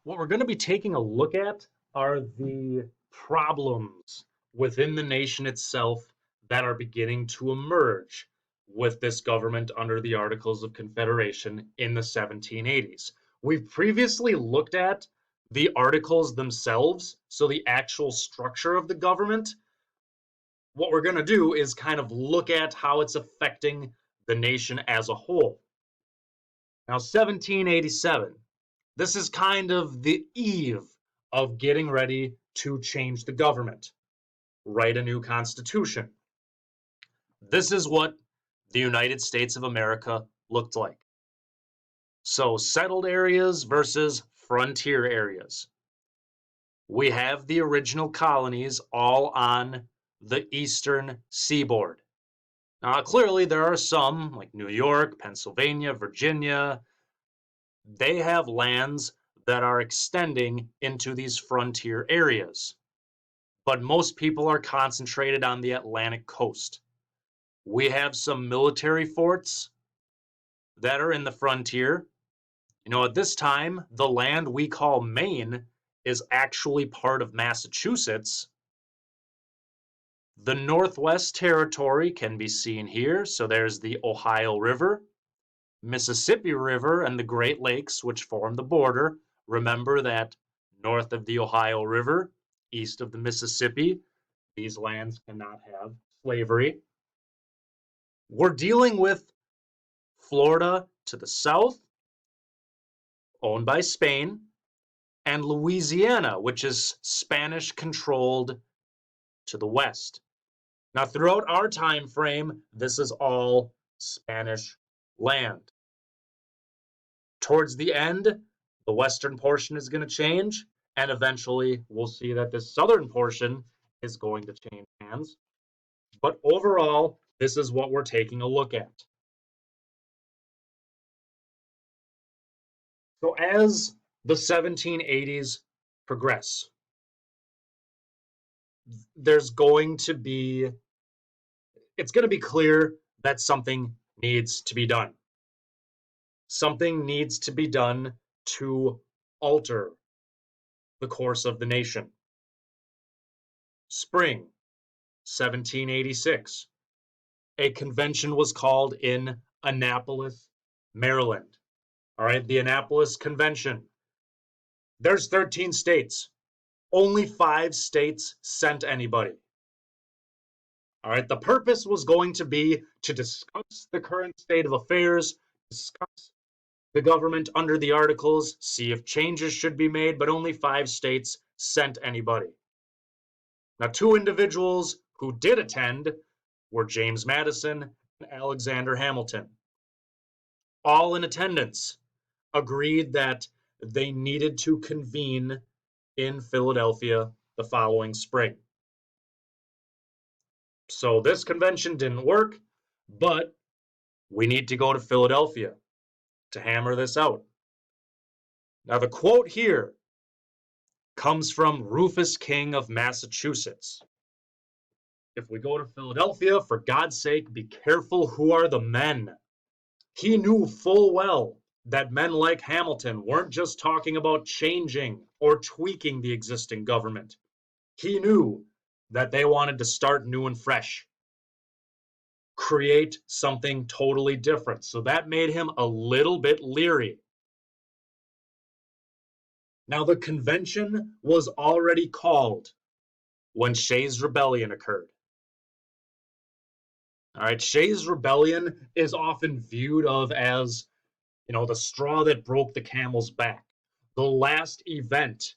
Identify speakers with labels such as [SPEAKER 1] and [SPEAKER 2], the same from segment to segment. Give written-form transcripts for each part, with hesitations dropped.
[SPEAKER 1] What we're going to be taking a look at are the problems within the nation itself that are beginning to emerge with this government under the Articles of Confederation in the 1780s. We've previously looked at the articles themselves, so the actual structure of the government. What we're going to do is kind of look at how it's affecting the nation as a whole. Now, 1787. This is kind of the eve of getting ready to change the government, write a new constitution. This is what the United States of America looked like. So, settled areas versus frontier areas. We have the original colonies all on the eastern seaboard. Now, clearly, there are some, like New York, Pennsylvania, Virginia, they have lands that are extending into these frontier areas. But most people are concentrated on the Atlantic coast. We have some military forts that are in the frontier. At this time, the land we call Maine is actually part of Massachusetts. The Northwest Territory can be seen here. So there's the Ohio River, Mississippi River, and the Great Lakes, which form the border. Remember that north of the Ohio River, east of the Mississippi, these lands cannot have slavery. We're dealing with Florida to the south, owned by Spain, and Louisiana, which is Spanish-controlled to the west. Now, throughout our time frame, this is all Spanish land. Towards the end, the western portion is going to change, and eventually we'll see that this southern portion is going to change hands. But overall, this is what we're taking a look at. So as the 1780s progress, it's going to be clear that something needs to be done. Something needs to be done to alter the course of the nation. Spring 1786. A convention was called in Annapolis, Maryland. All right, the Annapolis Convention. There's 13 states. Only 5 states sent anybody. All right, the purpose was going to be to discuss the current state of affairs, discuss the government under the articles, see if changes should be made, but only 5 states sent anybody. Now, 2 individuals who did attend were James Madison and Alexander Hamilton. All in attendance agreed that they needed to convene in Philadelphia the following spring. So this convention didn't work, but we need to go to Philadelphia to hammer this out. Now, the quote here comes from Rufus King of Massachusetts. If we go to Philadelphia, for God's sake, be careful who are the men. He knew full well that men like Hamilton weren't just talking about changing or tweaking the existing government. He knew that they wanted to start new and fresh, create something totally different. So that made him a little bit leery. Now, the convention was already called when Shays' Rebellion occurred. All right, Shays' Rebellion is often viewed of as, the straw that broke the camel's back, the last event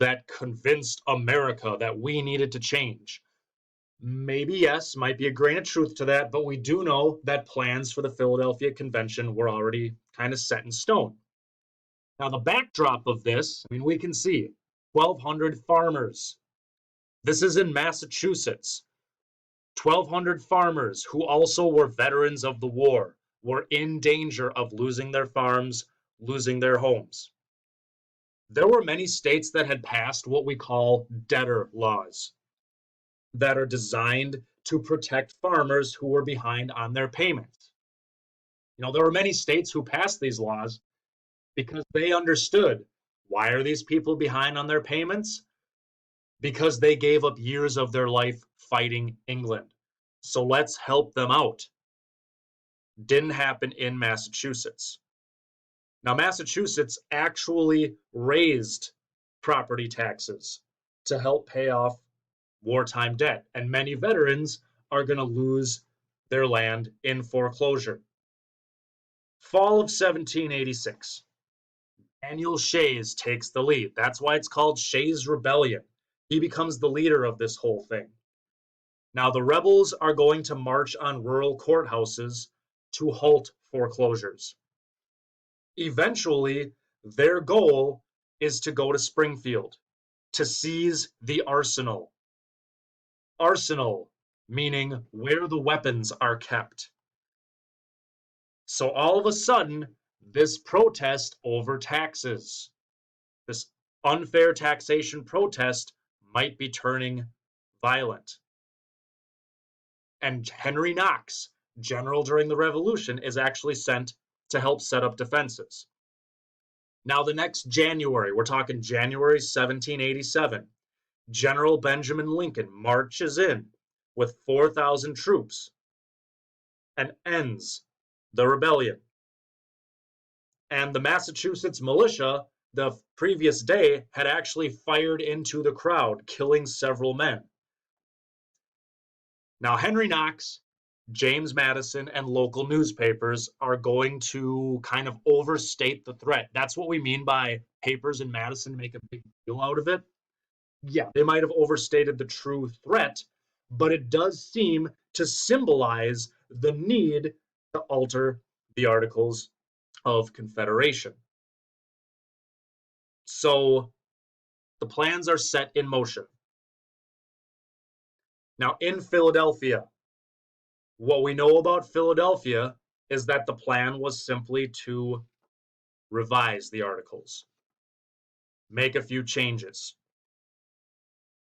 [SPEAKER 1] that convinced America that we needed to change. Maybe, yes, might be a grain of truth to that, but we do know that plans for the Philadelphia Convention were already kind of set in stone. Now, the backdrop of this, we can see 1,200 farmers. This is in Massachusetts. 1,200 farmers who also were veterans of the war were in danger of losing their farms, losing their homes. There were many states that had passed what we call debtor laws that are designed to protect farmers who were behind on their payments. There were many states who passed these laws because they understood Why are these people behind on their payments? Because they gave up years of their life fighting England. So let's help them out. Didn't happen in Massachusetts. Now, Massachusetts actually raised property taxes to help pay off wartime debt, and many veterans are going to lose their land in foreclosure. Fall of 1786. Daniel Shays takes the lead. That's why it's called Shays' Rebellion. He becomes the leader of this whole thing. Now, the rebels are going to march on rural courthouses to halt foreclosures. Eventually, their goal is to go to Springfield to seize the arsenal. Arsenal, meaning where the weapons are kept. So all of a sudden, this protest over taxes, this unfair taxation protest, might be turning violent. And Henry Knox, general during the Revolution, is actually sent to help set up defenses. Now, the next January, we're talking January 1787, General Benjamin Lincoln marches in with 4,000 troops and ends the rebellion. And the Massachusetts militia the previous day had actually fired into the crowd, killing several men. Now, Henry Knox, James Madison, and local newspapers are going to kind of overstate the threat. That's what we mean by papers in Madison make a big deal out of it. Yeah, they might have overstated the true threat, but it does seem to symbolize the need to alter the Articles of Confederation. So the plans are set in motion. Now, in Philadelphia, what we know about Philadelphia is that the plan was simply to revise the Articles, make a few changes.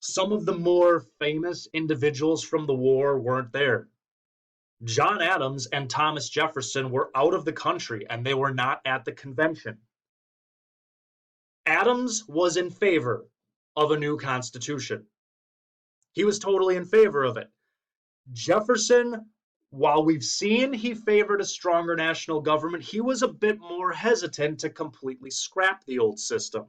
[SPEAKER 1] Some of the more famous individuals from the war weren't there. John Adams and Thomas Jefferson were out of the country and they were not at the convention. Adams was in favor of a new constitution. He was totally in favor of it. Jefferson, while we've seen he favored a stronger national government, he was a bit more hesitant to completely scrap the old system.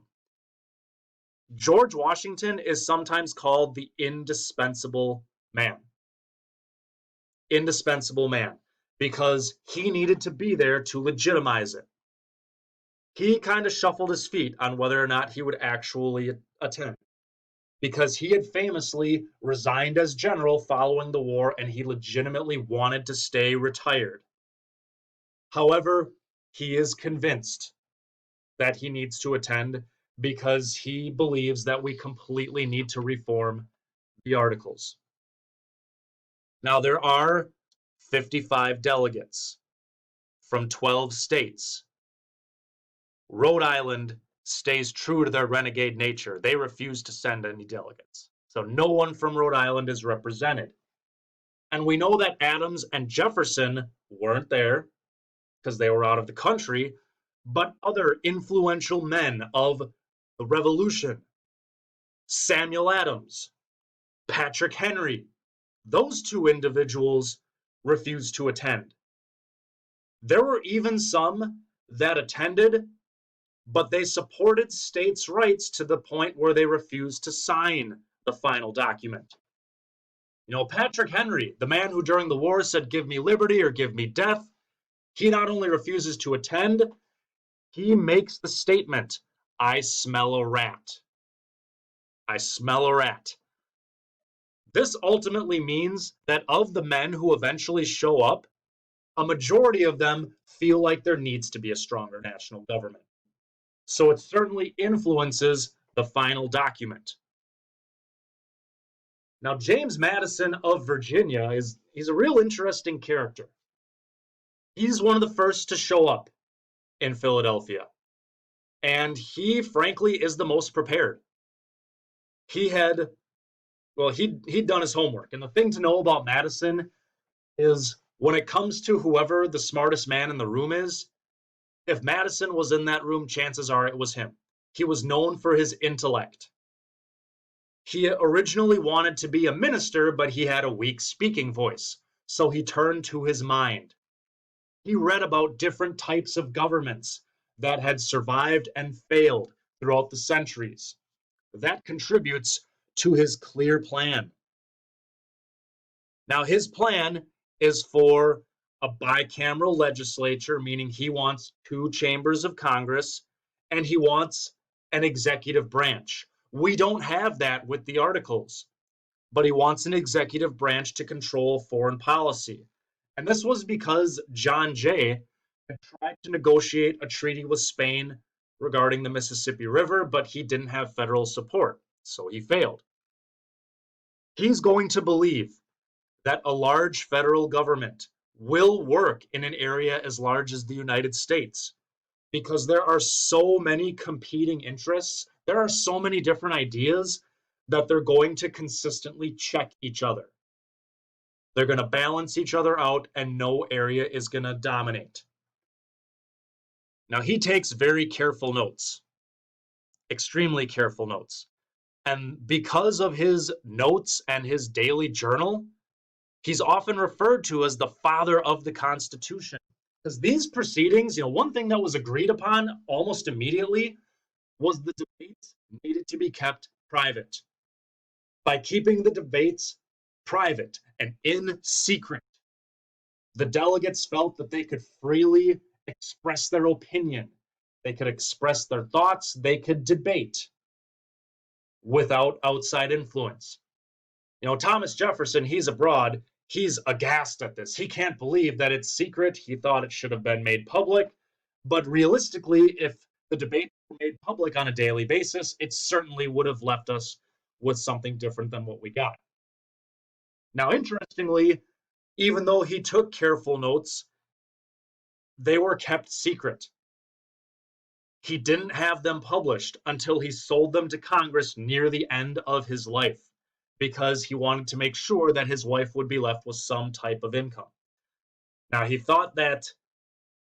[SPEAKER 1] George Washington is sometimes called the indispensable man. Indispensable man, because he needed to be there to legitimize it. He kind of shuffled his feet on whether or not he would actually attend, because he had famously resigned as general following the war and he legitimately wanted to stay retired. However, he is convinced that he needs to attend because he believes that we completely need to reform the Articles. Now, there are 55 delegates from 12 states. Rhode Island stays true to their renegade nature. They refuse to send any delegates. So no one from Rhode Island is represented. And we know that Adams and Jefferson weren't there because they were out of the country, but other influential men of the Revolution, Samuel Adams, Patrick Henry, those two individuals refused to attend. There were even some that attended, but they supported states' rights to the point where they refused to sign the final document. You know, Patrick Henry, the man who during the war said, "Give me liberty or give me death," he not only refuses to attend, he makes the statement, "I smell a rat. I smell a rat." This ultimately means that of the men who eventually show up, a majority of them feel like there needs to be a stronger national government. So it certainly influences the final document. Now, James Madison of Virginia he's a real interesting character. He's one of the first to show up in Philadelphia. And he, frankly, is the most prepared. He'd done his homework. And the thing to know about Madison is when it comes to whoever the smartest man in the room is, if Madison was in that room, chances are it was him. He was known for his intellect. He originally wanted to be a minister, but he had a weak speaking voice, so he turned to his mind. He read about different types of governments that had survived and failed throughout the centuries. That contributes to his clear plan. Now, his plan is for a bicameral legislature, meaning he wants two chambers of Congress, and he wants an executive branch. We don't have that with the Articles, but he wants an executive branch to control foreign policy. And this was because John Jay had tried to negotiate a treaty with Spain regarding the Mississippi River, but he didn't have federal support, so he failed. He's going to believe that a large federal government will work in an area as large as the United States because there are so many competing interests, there are so many different ideas that they're going to consistently check each other. They're going to balance each other out, and no area is going to dominate. Now, he takes very careful notes, extremely careful notes. And because of his notes and his daily journal, he's often referred to as the father of the Constitution. Because these proceedings, one thing that was agreed upon almost immediately was the debates needed to be kept private. By keeping the debates private and in secret, the delegates felt that they could freely express their opinion. They could express their thoughts. They could debate without outside influence. Thomas Jefferson, he's abroad. He's aghast at this. He can't believe that it's secret. He thought it should have been made public. But realistically, if the debate were made public on a daily basis, it certainly would have left us with something different than what we got. Now, interestingly, even though he took careful notes, they were kept secret. He didn't have them published until he sold them to Congress near the end of his life, because he wanted to make sure that his wife would be left with some type of income. Now, he thought that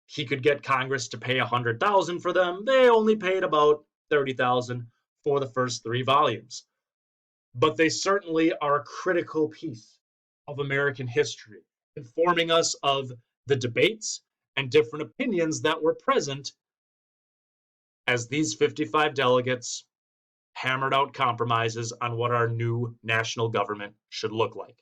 [SPEAKER 1] he could get Congress to pay $100,000 for them. They only paid about $30,000 for the first 3 volumes. But they certainly are a critical piece of American history, informing us of the debates and different opinions that were present as these 55 delegates hammered out compromises on what our new national government should look like.